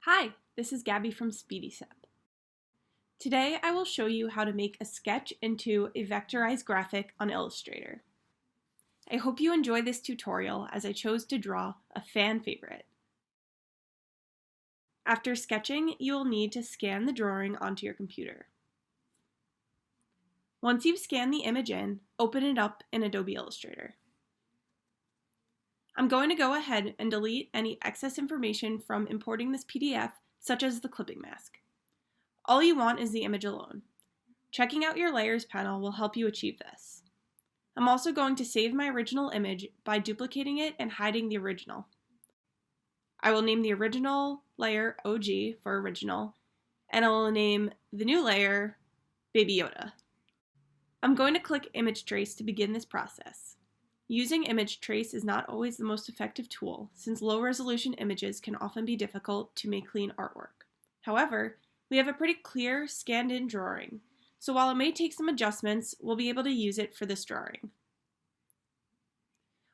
Hi, this is Gabby from Speedy. Today I will show you how to make a sketch into a vectorized graphic on Illustrator. I hope you enjoy this tutorial as I chose to draw a fan favorite. After sketching, you will need to scan the drawing onto your computer. Once you've scanned the image in, open it up in Adobe Illustrator. I'm going to go ahead and delete any excess information from importing this PDF, such as the clipping mask. All you want is the image alone. Checking out your layers panel will help you achieve this. I'm also going to save my original image by duplicating it and hiding the original. I will name the original layer OG for original, and I will name the new layer Baby Yoda. I'm going to click Image Trace to begin this process. Using Image Trace is not always the most effective tool, since low-resolution images can often be difficult to make clean artwork. However, we have a pretty clear, scanned-in drawing, so while it may take some adjustments, we'll be able to use it for this drawing.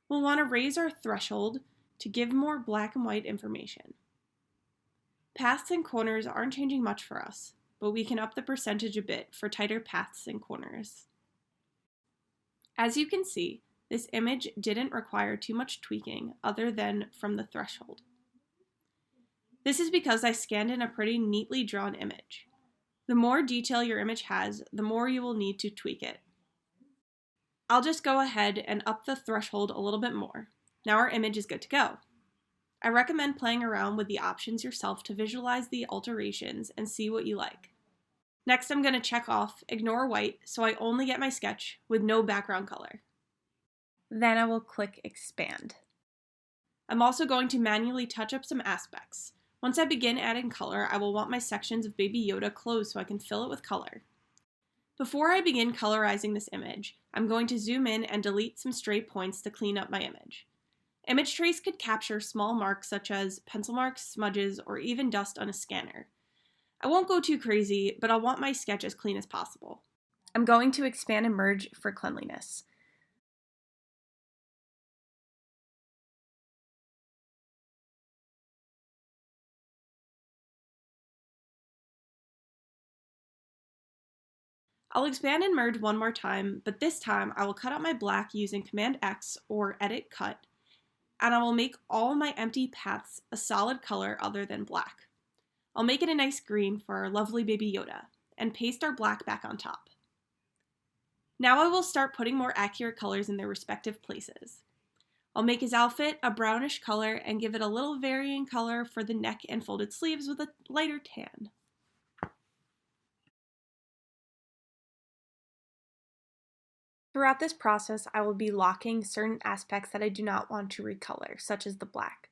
We'll want to raise our threshold to give more black and white information. Paths and corners aren't changing much for us, but we can up the percentage a bit for tighter paths and corners. As you can see, this image didn't require too much tweaking other than from the threshold. This is because I scanned in a pretty neatly drawn image. The more detail your image has, the more you will need to tweak it. I'll just go ahead and up the threshold a little bit more. Now our image is good to go. I recommend playing around with the options yourself to visualize the alterations and see what you like. Next, I'm going to check off Ignore White so I only get my sketch with no background color. Then I will click Expand. I'm also going to manually touch up some aspects. Once I begin adding color, I will want my sections of Baby Yoda closed so I can fill it with color. Before I begin colorizing this image, I'm going to zoom in and delete some stray points to clean up my image. Image Trace could capture small marks such as pencil marks, smudges, or even dust on a scanner. I won't go too crazy, but I'll want my sketch as clean as possible. I'm going to expand and merge for cleanliness. I'll expand and merge one more time, but this time I will cut out my black using Command X or Edit Cut, and I will make all my empty paths a solid color other than black. I'll make it a nice green for our lovely Baby Yoda, and paste our black back on top. Now I will start putting more accurate colors in their respective places. I'll make his outfit a brownish color and give it a little varying color for the neck and folded sleeves with a lighter tan. Throughout this process, I will be locking certain aspects that I do not want to recolor, such as the black.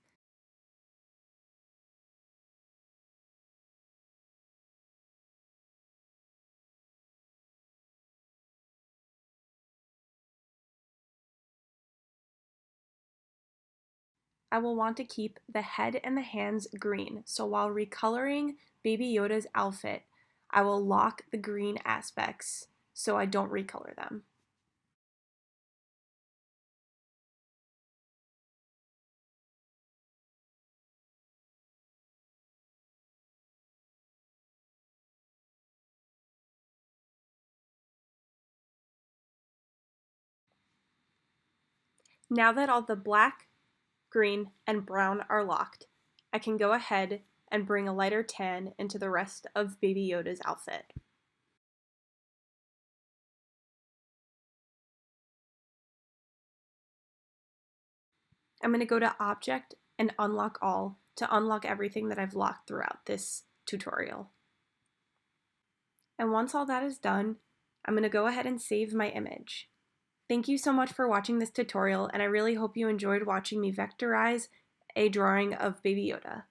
I will want to keep the head and the hands green, so while recoloring Baby Yoda's outfit, I will lock the green aspects so I don't recolor them. Now that all the black, green, and brown are locked, I can go ahead and bring a lighter tan into the rest of Baby Yoda's outfit. I'm going to go to Object and Unlock All to unlock everything that I've locked throughout this tutorial. And once all that is done, I'm going to go ahead and save my image. Thank you so much for watching this tutorial, and I really hope you enjoyed watching me vectorize a drawing of Baby Yoda.